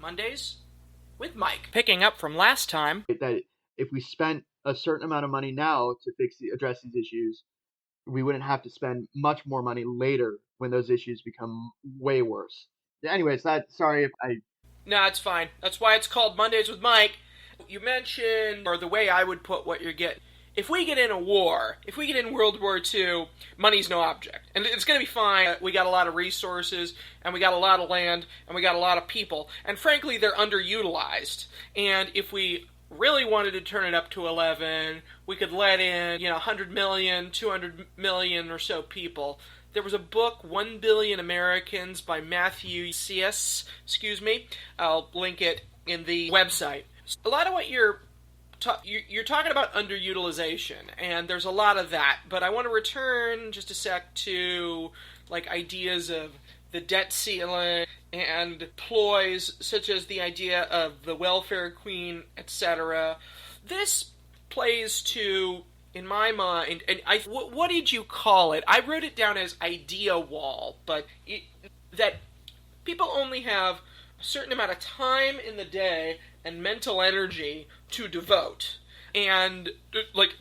Mondays with Mike. Picking up from last time, that if we spent a certain amount of money now to address these issues, we wouldn't have to spend much more money later when those issues become way worse. Anyways, sorry if I... No, it's fine. That's why it's called Mondays with Mike. You mentioned, or the way I would put what you're getting, if we get in a war, if we get in World War II, money's no object. And it's going to be fine. We got a lot of resources, and we got a lot of land, and we got a lot of people. And frankly, they're underutilized. And if we really wanted to turn it up to 11, we could let in, 100 million, 200 million or so people. There was a book, 1 Billion Americans by Matthew C.S., I'll link it in the website. A lot of what you're talking about underutilization, and there's a lot of that, but I want to return just a sec to ideas of the debt ceiling and ploys such as the idea of the welfare queen, etc. This plays to, in my mind, and what did you call it? I wrote it down as idea wall, but that people only have a certain amount of time in the day and mental energy to devote, and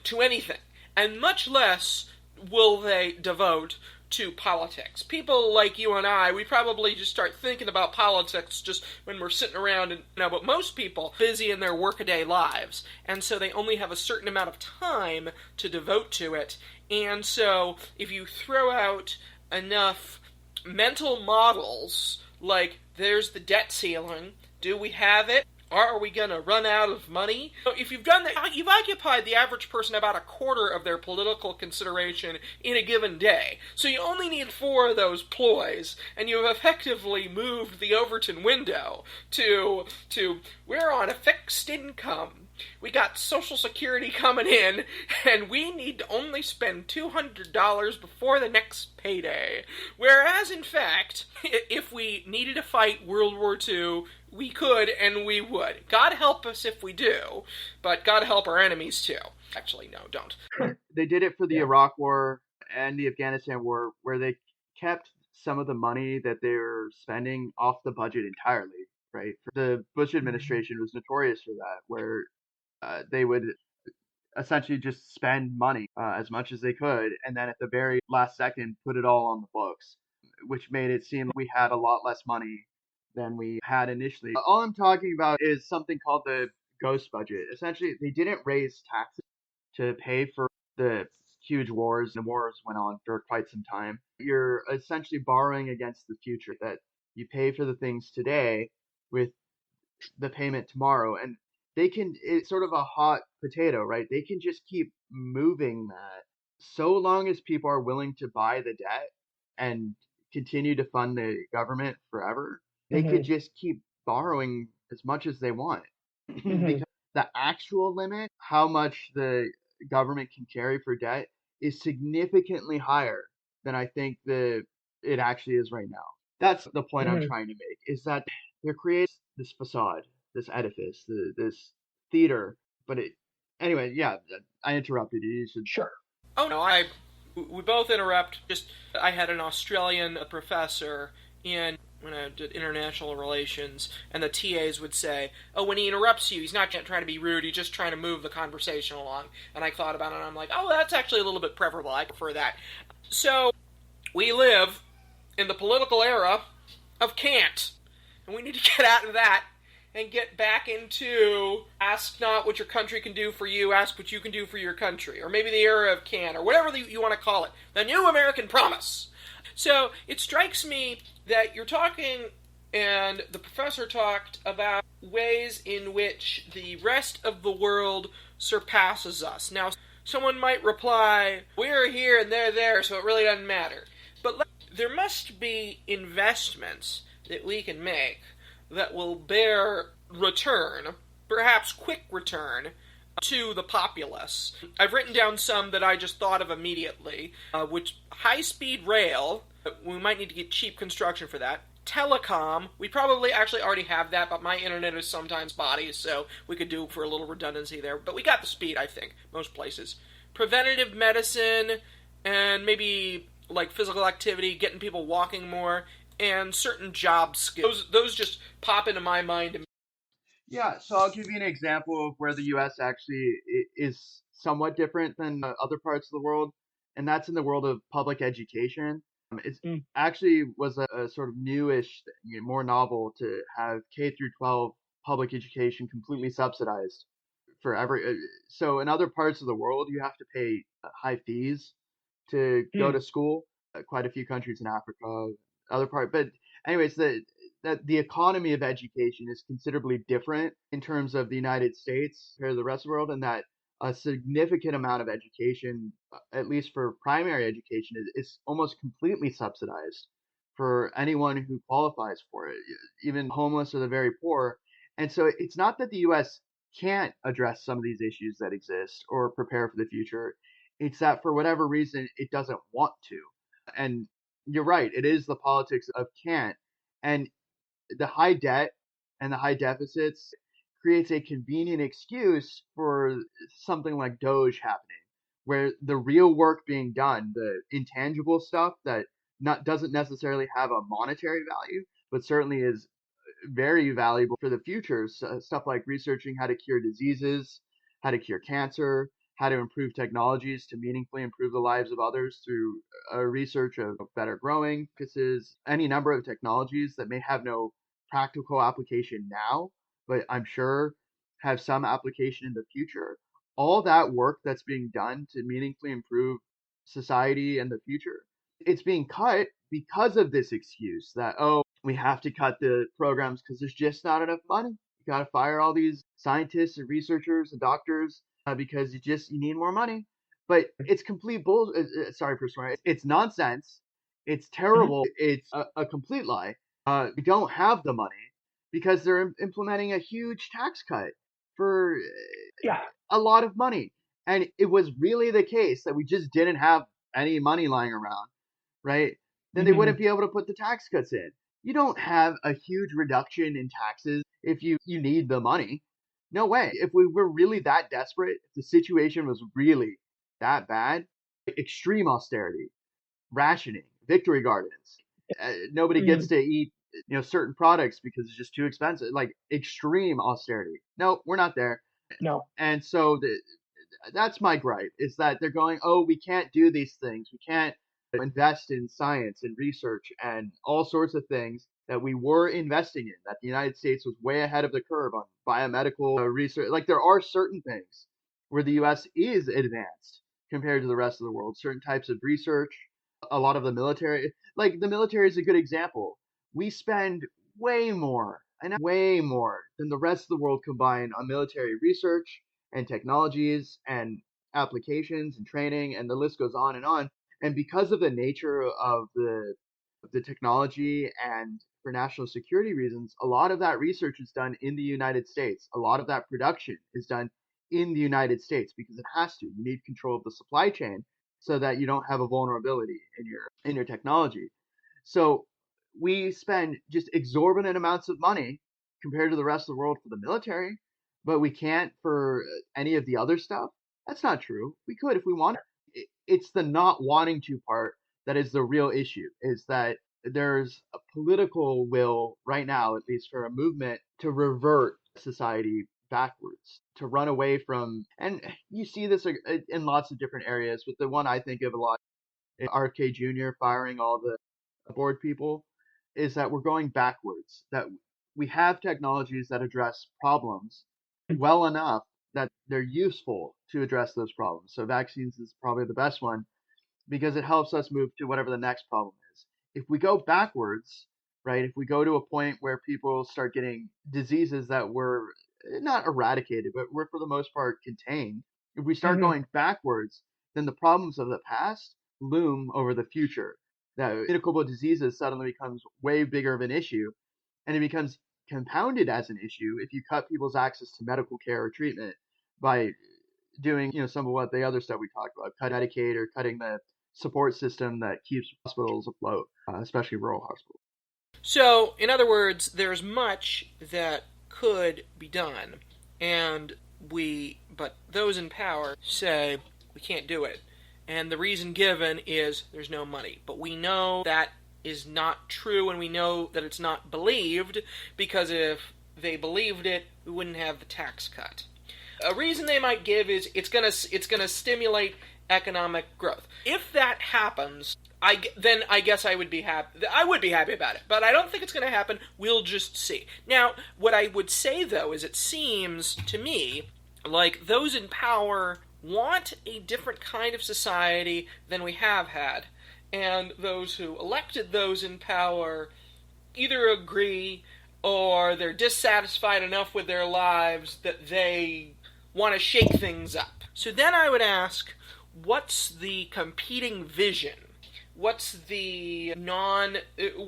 to anything, and much less will they devote to politics. People like you and I, we probably just start thinking about politics just when we're sitting around, but most people are busy in their workaday lives, and so they only have a certain amount of time to devote to it. And so if you throw out enough mental models, like there's the debt ceiling, do we have it? Are we going to run out of money? So if you've done that, you've occupied the average person about a quarter of their political consideration in a given day. So you only need 4 of those ploys, and you've effectively moved the Overton window to we're on a fixed income. We got Social Security coming in, and we need to only spend $200 before the next payday. Whereas, in fact, if we needed to fight World War II, we could and we would. God help us if we do, but God help our enemies too. Actually, no, don't. They did it for the Iraq War and the Afghanistan War, where they kept some of the money that they were spending off the budget entirely, right? The Bush administration was notorious for that, where they would essentially just spend money as much as they could, and then at the very last second put it all on the books, which made it seem like we had a lot less money than we had initially. All I'm talking about is something called the ghost budget. Essentially, they didn't raise taxes to pay for the huge wars. The wars went on for quite some time. You're essentially borrowing against the future, that you pay for the things today with the payment tomorrow. And it's sort of a hot potato, right? They can just keep moving that so long as people are willing to buy the debt and continue to fund the government forever. They could just keep borrowing as much as they want. Because the actual limit, how much the government can carry for debt, is significantly higher than I think it actually is right now. That's the point I'm trying to make, is that they're creating this facade, this edifice, this theater. But anyway, yeah, I interrupted you. Sure. Oh, no, we both interrupt. I had an Australian professor when I did international relations, and the TAs would say, oh, when he interrupts you, he's not trying to be rude, he's just trying to move the conversation along. And I thought about it, and I'm like, oh, that's actually a little bit preferable. I prefer that. So, we live in the political era of can't. And we need to get out of that and get back into ask not what your country can do for you, ask what you can do for your country. Or maybe the era of can, or whatever you want to call it. The new American promise. So it strikes me that you're talking, and the professor talked about ways in which the rest of the world surpasses us. Now, someone might reply, we're here and they're there, so it really doesn't matter. But there must be investments that we can make that will bear return, perhaps quick return, to the populace. I've written down some that I just thought of immediately, which high-speed rail, we might need to get cheap construction for that. Telecom, we probably actually already have that, but my internet is sometimes spotty, so we could do for a little redundancy there. But we got the speed, I think, most places. Preventative medicine, and maybe physical activity, getting people walking more. and certain job skills. Those just pop into my mind. Yeah, so I'll give you an example of where the U.S. actually is somewhat different than other parts of the world, and that's in the world of public education. It Mm. actually was a sort of newish, more novel to have K through 12 public education completely subsidized for every. So in other parts of the world, you have to pay high fees to go to Mm. school. Quite a few countries in Africa, other part, but anyways, the economy of education is considerably different in terms of the United States compared to the rest of the world, and that a significant amount of education, at least for primary education, is almost completely subsidized for anyone who qualifies for it, even homeless or the very poor. And so it's not that the U.S. can't address some of these issues that exist or prepare for the future. It's that for whatever reason, it doesn't want to. And you're right, it is the politics of can't. And the high debt and the high deficits creates a convenient excuse for something like Doge happening, where the real work being done, the intangible stuff that not doesn't necessarily have a monetary value, but certainly is very valuable for the future. So, stuff like researching how to cure diseases, how to cure cancer, how to improve technologies to meaningfully improve the lives of others through research of better growing practices, any number of technologies that may have no practical application now, but I'm sure have some application in the future. All that work that's being done to meaningfully improve society and the future, it's being cut because of this excuse that, oh, we have to cut the programs because there's just not enough money. You got to fire all these scientists and researchers and doctors because you need more money. But it's complete bull. Sorry for swearing. It's nonsense. It's Mhm. terrible. It's a complete lie. We don't have the money because they're implementing a huge tax cut for Yeah. a lot of money. And it was really the case that we just didn't have any money lying around, right? Then they wouldn't Mhm. be able to put the tax cuts in. You don't have a huge reduction in taxes if you need the money. No way. If we were really that desperate, if the situation was really that bad, extreme austerity, rationing, victory gardens, nobody gets Mhm. to eat certain products because it's just too expensive, like extreme austerity. No, we're not there. No. And so that's my gripe is that they're going, oh, we can't do these things. We can't invest in science and research and all sorts of things that we were investing in, that the United States was way ahead of the curve on biomedical research. Like there are certain things where the US is advanced compared to the rest of the world, certain types of research, a lot of the military. Like the military is a good example. We spend way more than the rest of the world combined on military research and technologies and applications and training, and the list goes on and on. And because of the nature of the technology and for national security reasons, a lot of that research is done in the United States. A lot of that production is done in the United States because it has to. You need control of the supply chain so that you don't have a vulnerability in your technology. So we spend just exorbitant amounts of money compared to the rest of the world for the military, but we can't for any of the other stuff. That's not true. We could if we wanted. It's the not wanting to part that is the real issue. Is that there's a political will right now, at least for a movement, to revert society backwards, to run away from, and you see this in lots of different areas. But the one I think of a lot, RK Jr. firing all the board people, is that we're going backwards. That we have technologies that address problems well enough that they're useful to address those problems. So vaccines is probably the best one because it helps us move to whatever the next problem is. If we go backwards, right, if we go to a point where people start getting diseases that were not eradicated, but were for the most part contained, if we start Mhm. going backwards, then the problems of the past loom over the future. That communicable diseases suddenly becomes way bigger of an issue, and it becomes compounded as an issue if you cut people's access to medical care or treatment by doing some of what the other stuff we talked about, cut Medicaid or cutting the support system that keeps hospitals afloat, especially rural hospitals. So, in other words, there's much that could be done, and but those in power say we can't do it. And the reason given is there's no money. But we know that is not true, and we know that it's not believed, because if they believed it, we wouldn't have the tax cut. A reason they might give is it's gonna stimulate economic growth. If that happens, then I guess I would be happy. I would be happy about it, but I don't think it's going to happen. We'll just see. Now, what I would say though is, it seems to me like those in power want a different kind of society than we have had, and those who elected those in power either agree or they're dissatisfied enough with their lives that they want to shake things up. So then I would ask, what's the competing vision? What's the non-Doge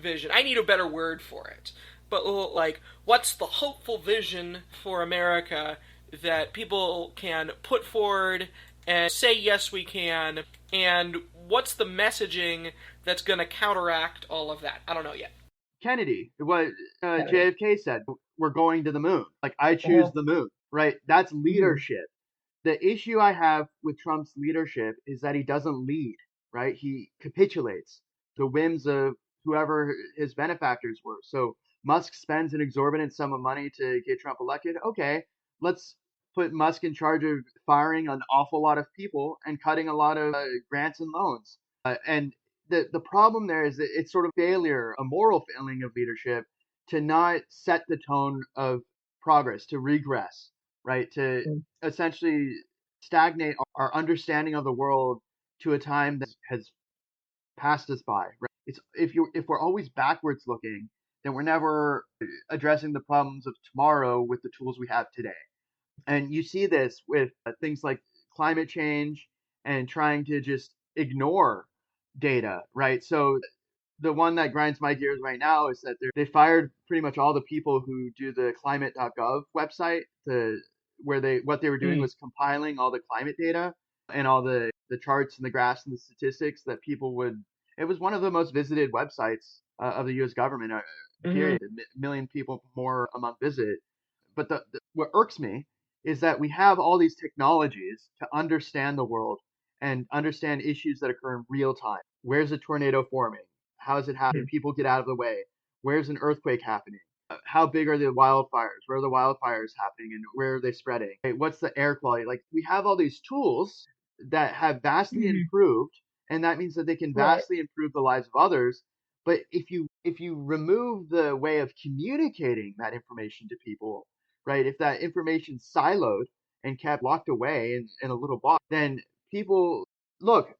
vision? I need a better word for it. But like, what's the hopeful vision for America that people can put forward and say, yes, we can, and what's the messaging that's going to counteract all of that? I don't know yet. Kennedy, what JFK said, we're going to the moon. Like, I choose the moon, right? That's leadership. The issue I have with Trump's leadership is that he doesn't lead, right? He capitulates to the whims of whoever his benefactors were. So Musk spends an exorbitant sum of money to get Trump elected. Okay, let's put Musk in charge of firing an awful lot of people and cutting a lot of grants and loans. And the problem there is that it's sort of failure, a moral failing of leadership to not set the tone of progress, to regress, right? To essentially stagnate our understanding of the world to a time that has passed us by. Right? It's if we're always backwards looking, then we're never addressing the problems of tomorrow with the tools we have today. And you see this with things like climate change and trying to just ignore data, right? So the one that grinds my gears right now is that they fired pretty much all the people who do the climate.gov website, where what they were doing was compiling all the climate data and all the charts and the graphs and the statistics that people would. It was one of the most visited websites of the U.S. government. Period. A million people more a month visit. But what irks me is that we have all these technologies to understand the world and understand issues that occur in real time. Where's a tornado forming? How is it happening? People get out of the way. Where's an earthquake happening? How big are the wildfires? Where are the wildfires happening and where are they spreading? What's the air quality? Like, we have all these tools that have vastly improved, and that means that they can vastly improve the lives of others. But if you remove the way of communicating that information to people, right? If that information's siloed and kept locked away in a little box, then people look.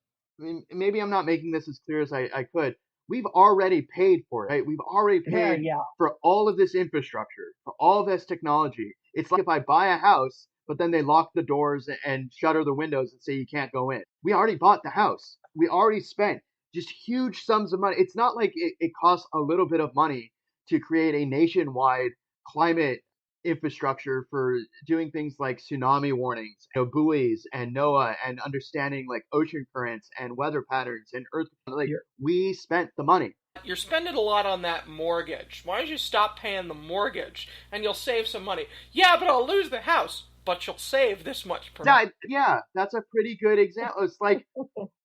I mean, maybe I'm not making this as clear as I could. We've already paid for it, right? We've already paid for all of this infrastructure, for all of this technology. It's like if I buy a house, but then they lock the doors and shutter the windows and say you can't go in. We already bought the house. We already spent just huge sums of money. It's not like it costs a little bit of money to create a nationwide climate infrastructure for doing things like tsunami warnings, buoys and NOAA, and understanding like ocean currents and weather patterns and earth. Like, we spent the money. You're spending a lot on that mortgage. Why don't you stop paying the mortgage and you'll save some money? Yeah, but I'll lose the house. But you'll save this much per month. Yeah, that's a pretty good example. It's like,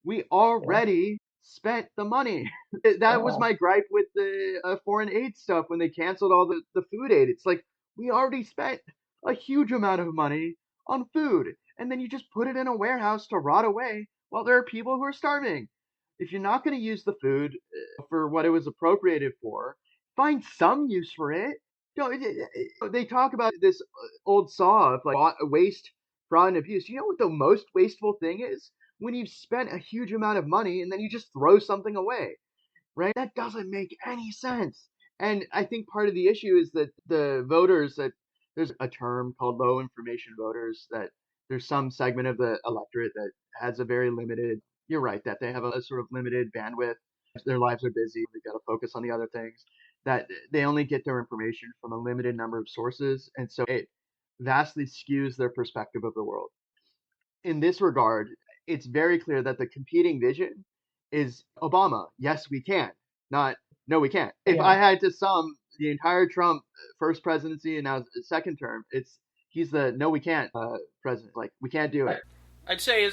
we already spent the money. That was my gripe with the foreign aid stuff when they canceled all the food aid. It's like, we already spent a huge amount of money on food, and then you just put it in a warehouse to rot away while there are people who are starving. If you're not going to use the food for what it was appropriated for, find some use for it. They talk about this old saw of like waste, fraud, and abuse. You know what the most wasteful thing is? When you've spent a huge amount of money and then you just throw something away, right? That doesn't make any sense. And I think part of the issue is that the voters, that there's a term called low information voters, that there's some segment of the electorate that has a very limited, you're right, that they have a sort of limited bandwidth. Their lives are busy. They've got to focus on the other things, that they only get their information from a limited number of sources. And so it vastly skews their perspective of the world. In this regard, it's very clear that the competing vision is Obama. Yes, we can. Not, no, we can't. If I had to sum the entire Trump first presidency and now second term, he's the no, we can't president. Like, we can't do it. I'd say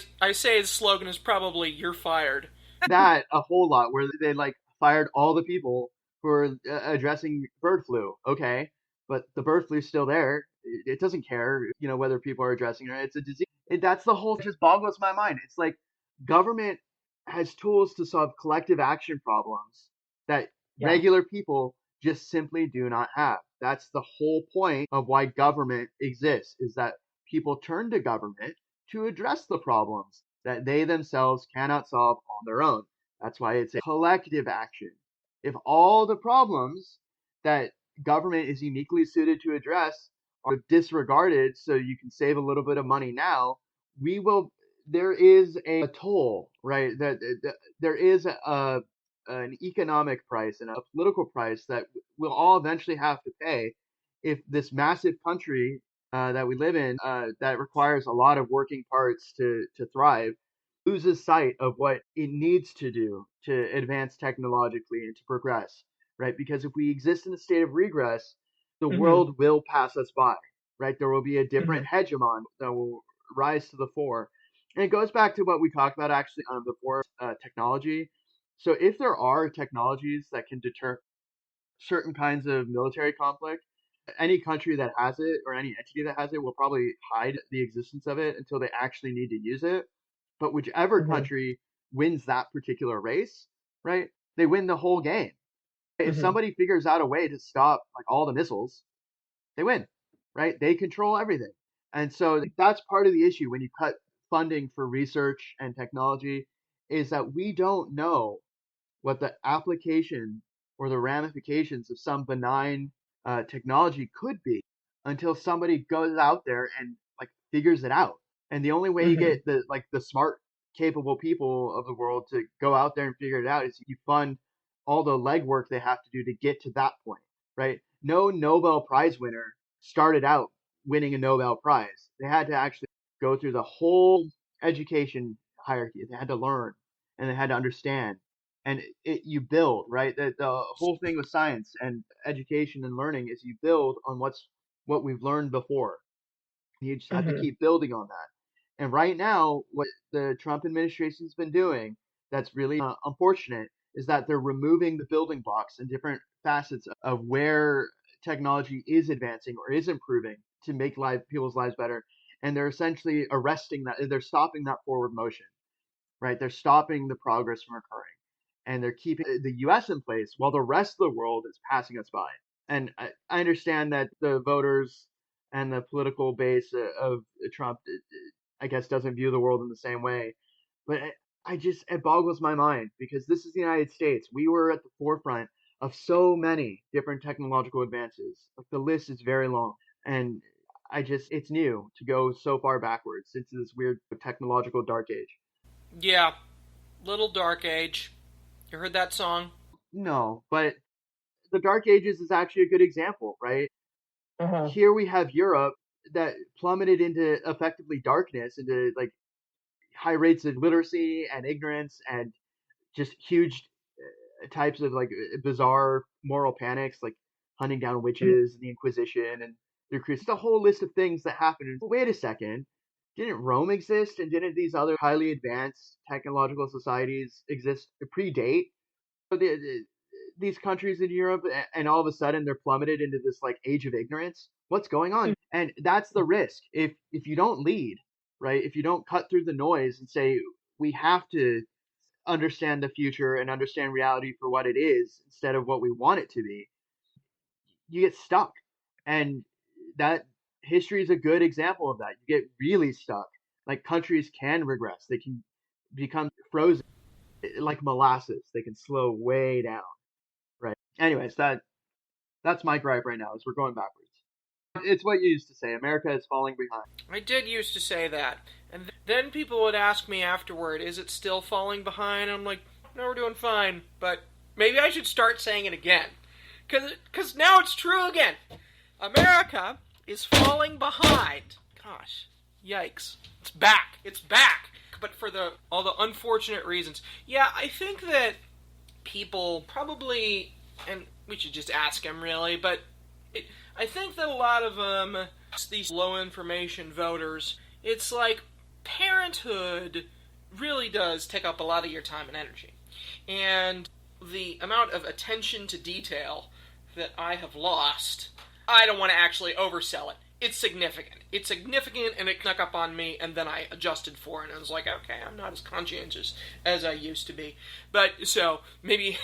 his slogan is probably "You're fired." that a whole lot where they like fired all the people who are addressing bird flu. Okay, but the bird flu's still there. It doesn't care, whether people are addressing it. It's a disease. That's the whole. It just boggles my mind. It's like government has tools to solve collective action problems that Yeah. regular people just simply do not have. That's the whole point of why government exists, is that people turn to government to address the problems that they themselves cannot solve on their own. That's why it's a collective action. If all the problems that government is uniquely suited to address are disregarded so you can save a little bit of money now, we will there is a toll, right? That there is an economic price and a political price that we'll all eventually have to pay if this massive country that we live in, that requires a lot of working parts to thrive, loses sight of what it needs to do to advance technologically and to progress, right? Because if we exist in a state of regress, the Hmm. world will pass us by, right? There will be a different Hmm. hegemon that will rise to the fore. And it goes back to what we talked about actually before, technology. So if there are technologies that can deter certain kinds of military conflict, any country that has it or any entity that has it will probably hide the existence of it until they actually need to use it. But whichever Hmm. country wins that particular race, right, they win the whole game. If Hmm. somebody figures out a way to stop like all the missiles, they win, right? They control everything. And so that's part of the issue when you cut funding for research and technology, is that we don't know what the application or the ramifications of some benign technology could be until somebody goes out there and like figures it out. And the only way you Hmm. get the smart, capable people of the world to go out there and figure it out is you fund all the legwork they have to do to get to that point, right? No Nobel Prize winner started out winning a Nobel Prize. They had to actually go through the whole education hierarchy. They had to learn and they had to understand, and you build, right. The whole thing with science and education and learning is you build on what we've learned before. You just have to Hmm. keep building on that. And right now what the Trump administration's been doing that's really unfortunate is that they're removing the building blocks and different facets of where technology is advancing or is improving to make people's lives better, and they're essentially arresting that. They're stopping that forward motion, right? They're stopping the progress from occurring, and they're keeping the U.S. in place while the rest of the world is passing us by. And I understand that the voters and the political base of Trump, I guess, doesn't view the world in the same way. But I just, it boggles my mind because this is the United States. We were at the forefront of so many different technological advances. Like the list is very long. And it's new to go so far backwards into this weird technological dark age. Yeah, Little Dark Age. You heard that song? No, but the Dark Ages is actually a good example, right? Uh-huh. Here we have Europe that plummeted into effectively darkness, into like high rates of literacy and ignorance and just huge types of like bizarre moral panics, like hunting down witches, the Inquisition, and there's a whole list of things that happened. But wait a second, didn't Rome exist, and didn't these other highly advanced technological societies exist predate these countries in Europe, and all of a sudden they're plummeted into this like age of ignorance? What's going on? And that's the risk. If you don't lead, right? If you don't cut through the noise and say we have to understand the future and understand reality for what it is instead of what we want it to be, you get stuck. And that history is a good example of that. You get really stuck. Like countries can regress. They can become frozen like molasses. They can slow way down. Right. Anyways, that's my gripe right now is we're going backwards. It's what you used to say. America is falling behind. I did used to say that. And then people would ask me afterward, is it still falling behind? I'm like, no, we're doing fine. But maybe I should start saying it again. Because now it's true again. America is falling behind. Gosh, yikes. It's back. It's back. But for all the unfortunate reasons. Yeah, I think that people probably, and we should just ask them really, but I think that a lot of these low information voters, it's like parenthood really does take up a lot of your time and energy. And the amount of attention to detail that I have lost, I don't want to actually oversell it. It's significant. It's significant, and it snuck up on me, and then I adjusted for it, and I was like, okay, I'm not as conscientious as I used to be. But, so, maybe,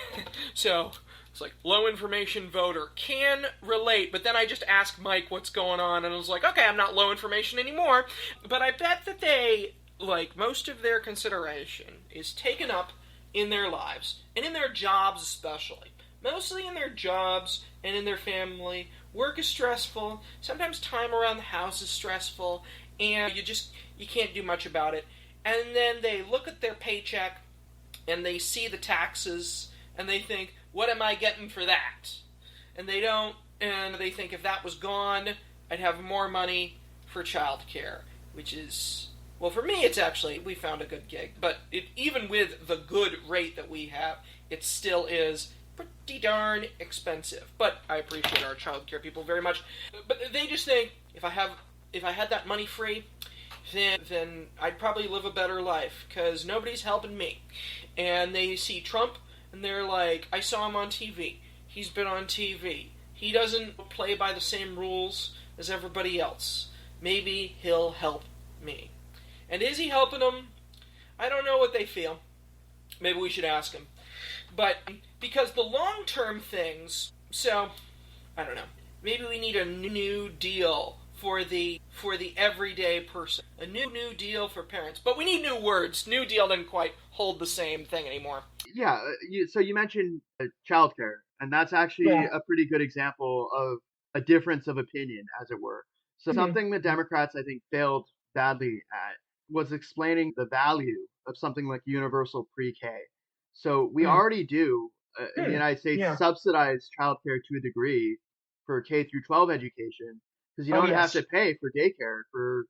so, it's like, low information voter can relate, but then I just asked Mike what's going on, and I was like, okay, I'm not low information anymore. But I bet that they, like, most of their consideration is taken up in their lives, and in their jobs especially. Mostly in their jobs and in their family. Work is stressful. Sometimes time around the house is stressful, and you can't do much about it. And then they look at their paycheck and they see the taxes and they think, what am I getting for that? And they don't, and they think if that was gone, I'd have more money for childcare, which is, well, for me, it's actually, we found a good gig. But even with the good rate that we have, it still is pretty darn expensive. But I appreciate our childcare people very much. But they just think, if I had that money free, then I'd probably live a better life, because nobody's helping me. And they see Trump, and they're like, I saw him on TV. He's been on TV. He doesn't play by the same rules as everybody else. Maybe he'll help me. And is he helping them? I don't know what they feel. Maybe we should ask him. But because the long-term things, so, I don't know. Maybe we need a new deal for the everyday person. A new deal for parents. But we need new words. New deal doesn't quite hold the same thing anymore. Yeah, so you mentioned childcare, and that's actually a pretty good example of a difference of opinion, as it were. So something the Democrats, I think, failed badly at was explaining the value of something like universal pre-K. So we already do, in the United States, subsidize childcare to a degree for K through 12 education, because you don't have to pay for daycare for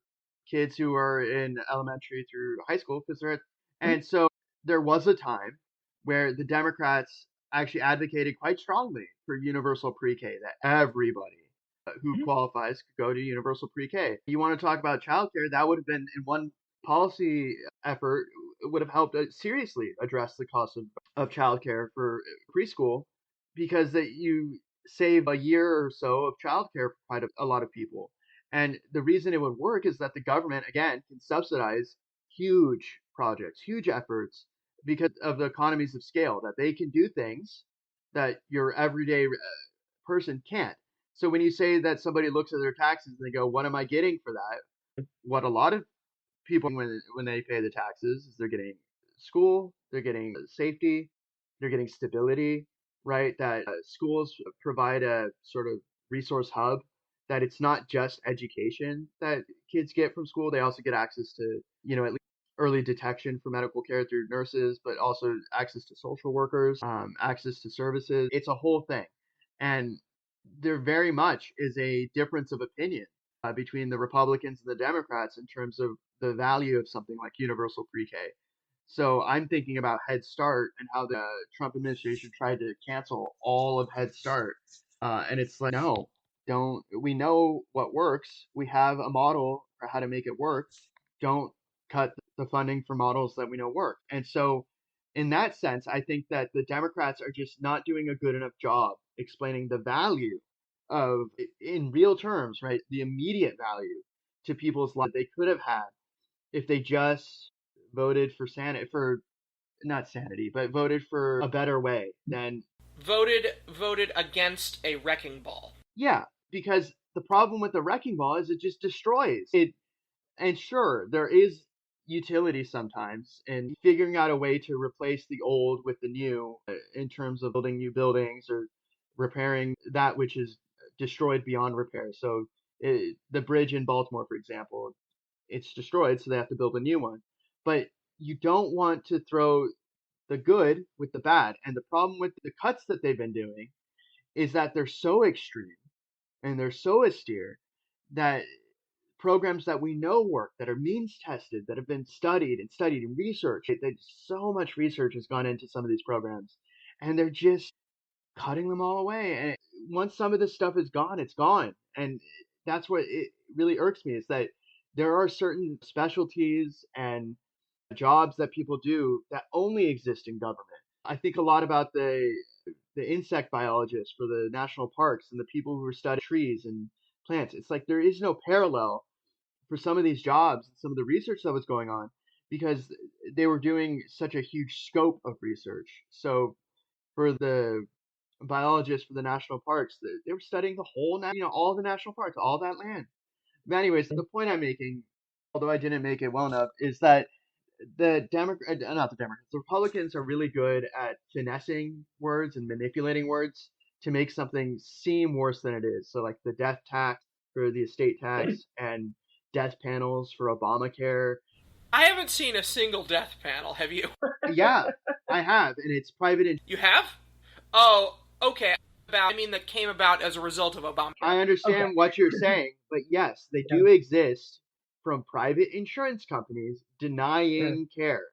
kids who are in elementary through high school, because they're and so there was a time where the Democrats actually advocated quite strongly for universal pre-K, that everybody who qualifies could go to universal pre-K. You want to talk about childcare, that would have been in one policy effort, would have helped seriously address the cost of childcare for preschool, because that you save a year or so of childcare for quite a lot of people. And the reason it would work is that the government, again, can subsidize huge projects, huge efforts, because of the economies of scale, that they can do things that your everyday person can't. So when you say that somebody looks at their taxes and they go, what am I getting for that? What a lot of people, when they pay the taxes, is they're getting school, they're getting safety, they're getting stability, right? That schools provide a sort of resource hub, that it's not just education that kids get from school. They also get access to, at least early detection for medical care through nurses, but also access to social workers, access to services. It's a whole thing. And there very much is a difference of opinion between the Republicans and the Democrats in terms of the value of something like universal pre-K. So I'm thinking about Head Start and how the Trump administration tried to cancel all of Head Start. And it's like, no, don't. We know what works. We have a model for how to make it work. Don't cut the funding for models that we know work. And so in that sense, I think that the Democrats are just not doing a good enough job explaining the value of, in real terms, right, the immediate value to people's lives they could have had if they just voted for not sanity, but voted for a better way than voted against a wrecking ball. Yeah, because the problem with the wrecking ball is it just destroys it. And sure, there is utility sometimes in figuring out a way to replace the old with the new, in terms of building new buildings or repairing that which is destroyed beyond repair. So the bridge in Baltimore, for example, it's destroyed, so they have to build a new one. But you don't want to throw the good with the bad. And the problem with the cuts that they've been doing is that they're so extreme and they're so austere that programs that we know work, that are means tested, that have been studied and researched, that so much research has gone into some of these programs, and they're just cutting them all away. And once some of this stuff is gone, it's gone. And that's what it really irks me, is that there are certain specialties and jobs that people do that only exist in government. I think a lot about the insect biologists for the national parks and the people who are studying trees and plants. It's like there is no parallel for some of these jobs and some of the research that was going on because they were doing such a huge scope of research. So for the biologists for the national parks, they were studying the whole, all the national parks, all that land. But anyways, the point I'm making, although I didn't make it well enough, is that not the Democrats, the Republicans are really good at finessing words and manipulating words to make something seem worse than it is. So like the death tax for the estate tax and death panels for Obamacare. I haven't seen a single death panel. Have you? Yeah, I have, and it's private. You have? Oh, okay. I mean, that came about as a result of Obama. I understand what you're saying, but yes, they do exist from private insurance companies denying care.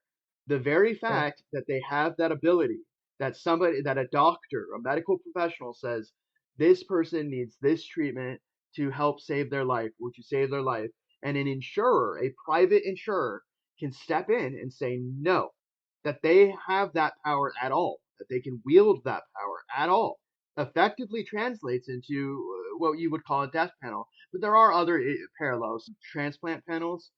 The very fact that they have that ability, that a doctor, a medical professional says, this person needs this treatment to help save their life or to save their life, and an insurer, a private insurer, can step in and say no, that they have that power at all, that they can wield that power at all effectively translates into what you would call a death panel. But there are other parallels. Transplant panels,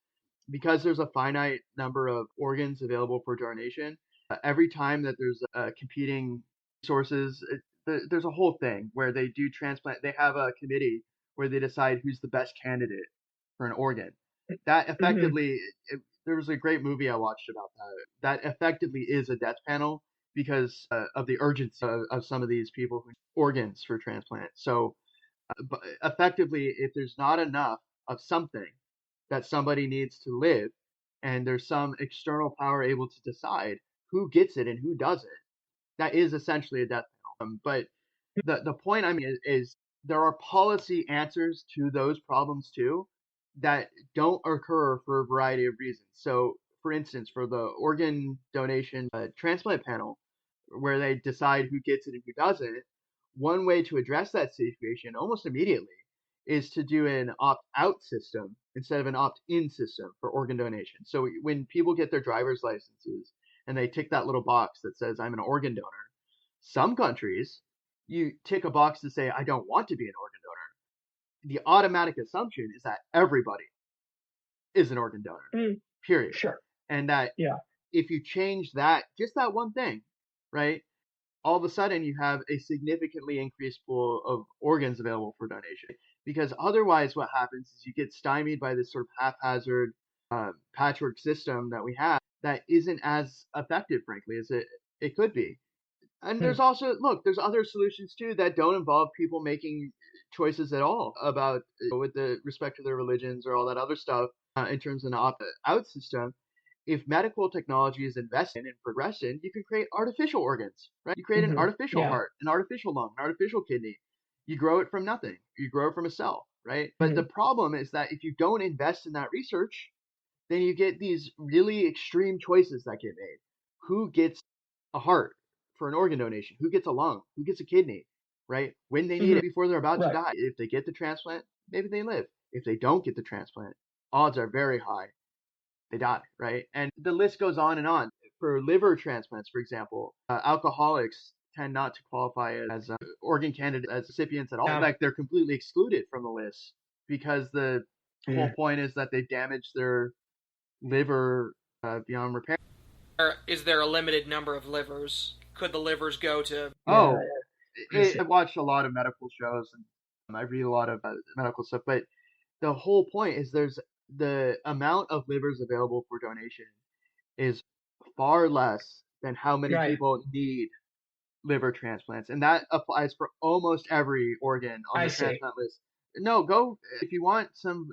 because there's a finite number of organs available for donation, every time that there's competing sources, there's a whole thing where they do transplant. They have a committee where they decide who's the best candidate for an organ. That effectively, there was a great movie I watched about that. That effectively is a death panel because of the urgency of some of these people who need organs for transplant. So, but effectively, if there's not enough of something that somebody needs to live, and there's some external power able to decide who gets it and who doesn't, that is essentially a death penalty. But the point I mean is there are policy answers to those problems too that don't occur for a variety of reasons. So, for instance, for the organ donation transplant panel, where they decide who gets it and who doesn't, one way to address that situation almost immediately is to do an opt-out system instead of an opt-in system for organ donation. So when people get their driver's licenses and they tick that little box that says I'm an organ donor, some countries you tick a box to say I don't want to be an organ donor. The automatic assumption is that everybody is an organ donor. Period. Sure. And that if you change that, just that one thing, right? All of a sudden you have a significantly increased pool of organs available for donation. Because otherwise, what happens is you get stymied by this sort of haphazard patchwork system that we have that isn't as effective, frankly, as it could be. And there's also, look, there's other solutions too that don't involve people making choices at all about with the respect to their religions or all that other stuff in terms of an opt-out system. If medical technology is invested in progression, you can create artificial organs, right? You create an artificial heart, an artificial lung, an artificial kidney. You grow it from nothing. You grow it from a cell, right? But the problem is that if you don't invest in that research, then you get these really extreme choices that get made. Who gets a heart for an organ donation? Who gets a lung? Who gets a kidney, right? When they need it before they're about to die. If they get the transplant, maybe they live. If they don't get the transplant, odds are very high they die, right? And the list goes on and on. For liver transplants, for example, alcoholics tend not to qualify as organ candidates, as recipients at all. In fact, they're completely excluded from the list because the whole point is that they damage their liver beyond repair. Is there a limited number of livers? Could the livers go to? I watched a lot of medical shows and I read a lot of medical stuff, but the whole point is the amount of livers available for donation is far less than how many people need liver transplants, and that applies for almost every organ on the transplant list. No, go if you want some.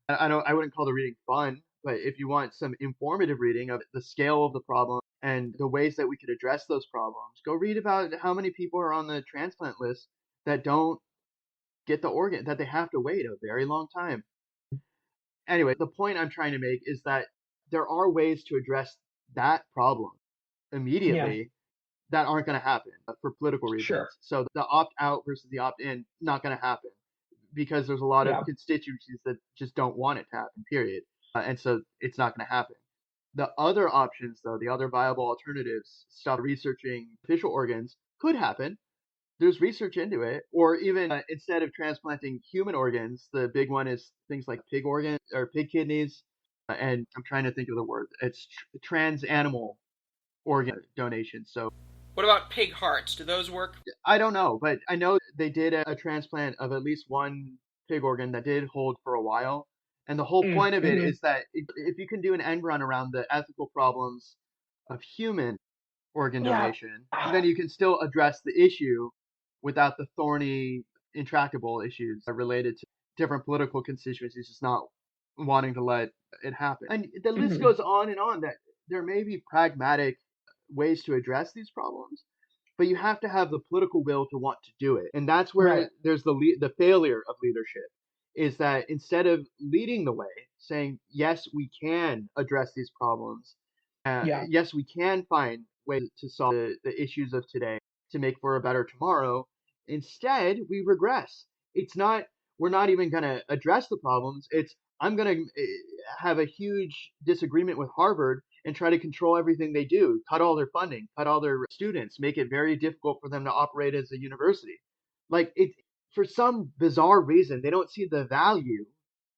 I wouldn't call the reading fun, but if you want some informative reading of the scale of the problem and the ways that we could address those problems, go read about how many people are on the transplant list that don't get the organ, that they have to wait a very long time. Anyway, the point I'm trying to make is that there are ways to address that problem immediately that aren't going to happen for political reasons. Sure. So the opt-out versus the opt-in, not going to happen because there's a lot of constituencies that just don't want it to happen, period. And so it's not going to happen. The other options, though, the other viable alternatives, stop researching artificial organs, could happen. There's research into it. Or even instead of transplanting human organs, the big one is things like pig organ or pig kidneys. And I'm trying to think of the word. It's trans animal organ donation. So What about pig hearts? Do those work? I don't know, but I know they did a transplant of at least one pig organ that did hold for a while. And the whole point of it Mm-hmm. is that if you can do an end run around the ethical problems of human organ Yeah. donation, then you can still address the issue without the thorny, intractable issues related to different political constituencies just not wanting to let it happen. And the list Mm-hmm. goes on and on that there may be pragmatic ways to address these problems, but you have to have the political will to want to do it. And that's where Right. there's the failure of leadership is that instead of leading the way, saying, yes, we can address these problems, Yeah. yes, we can find ways to solve the issues of today to make for a better tomorrow. Instead, we regress. It's not, we're not even going to address the problems. It's, I'm going to have a huge disagreement with Harvard and try to control everything they do, cut all their funding, cut all their students, make it very difficult for them to operate as a university. Like it, for some bizarre reason, they don't see the value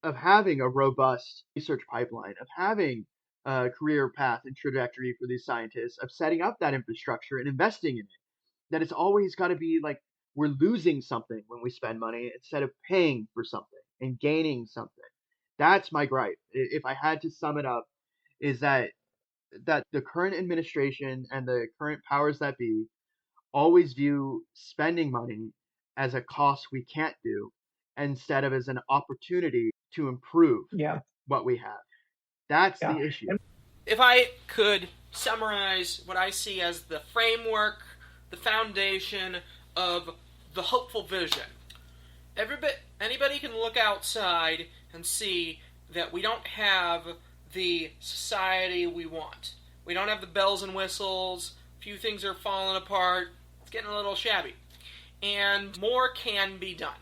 of having a robust research pipeline, of having a career path and trajectory for these scientists, of setting up that infrastructure and investing in it. That it's always got to be like we're losing something when we spend money instead of paying for something and gaining something. That's my gripe. If I had to sum it up, is that the current administration and the current powers that be always view spending money as a cost we can't do instead of as an opportunity to improve Yeah. what we have. That's Yeah. the issue. And If I could summarize what I see as the framework, the foundation of the hopeful vision, anybody can look outside and see that we don't have the society we want. We don't have the bells and whistles. A few things are falling apart. It's getting a little shabby. And more can be done.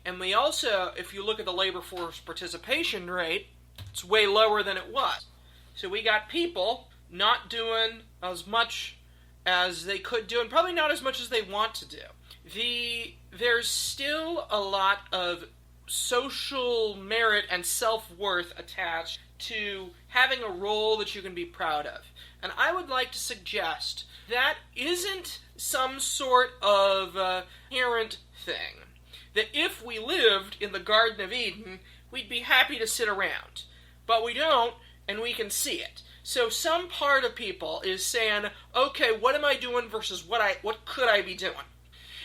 And we also, if you look at the labor force participation rate, it's way lower than it was. So we got people not doing as much as they could do, and probably not as much as they want to do. There's still a lot of social merit and self-worth attached to having a role that you can be proud of. And I would like to suggest that isn't some sort of inherent thing. That if we lived in the Garden of Eden, we'd be happy to sit around. But we don't, and we can see it. So some part of people is saying, okay, what am I doing versus what could I be doing?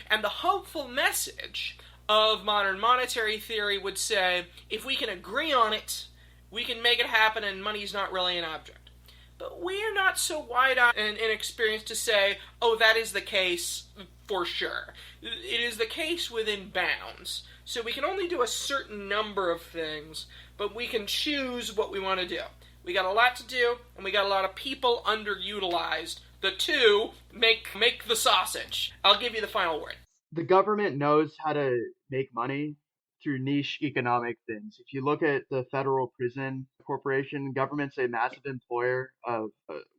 And the hopeful message of modern monetary theory would say, if we can agree on it, we can make it happen and money's not really an object. But we're not so wide-eyed and inexperienced to say, oh, that is the case for sure. It is the case within bounds. So we can only do a certain number of things, but we can choose what we want to do. We got a lot to do, and we got a lot of people underutilized. The two make the sausage. I'll give you the final word. The government knows how to make money through niche economic things. If you look at the Federal Prison Corporation, government's a massive employer of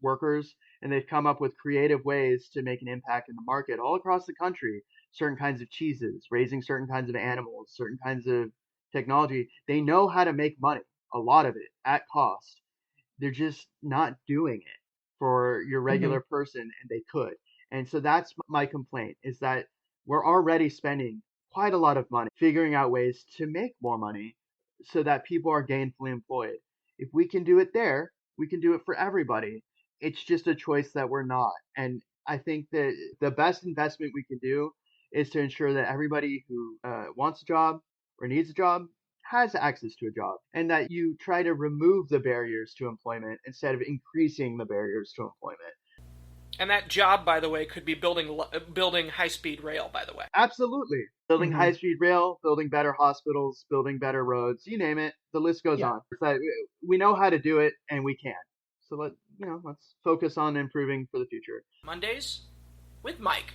workers, and they've come up with creative ways to make an impact in the market all across the country. Certain kinds of cheeses, raising certain kinds of animals, certain kinds of technology. They know how to make money, a lot of it, at cost. They're just not doing it for your mm-hmm. regular person, and they could. And so that's my complaint is that we're already spending quite a lot of money figuring out ways to make more money so that people are gainfully employed. If we can do it there, we can do it for everybody. It's just a choice that we're not. And I think that the best investment we can do is to ensure that everybody who wants a job or needs a job has access to a job, and that you try to remove the barriers to employment instead of increasing the barriers to employment. And that job, by the way, could be building high-speed rail, by the way. Absolutely. Building Mm-hmm. high-speed rail, building better hospitals, building better roads, you name it. The list goes Yeah. on. It's like we know how to do it, and we can. So let's focus on improving for the future. Mondays with Mike.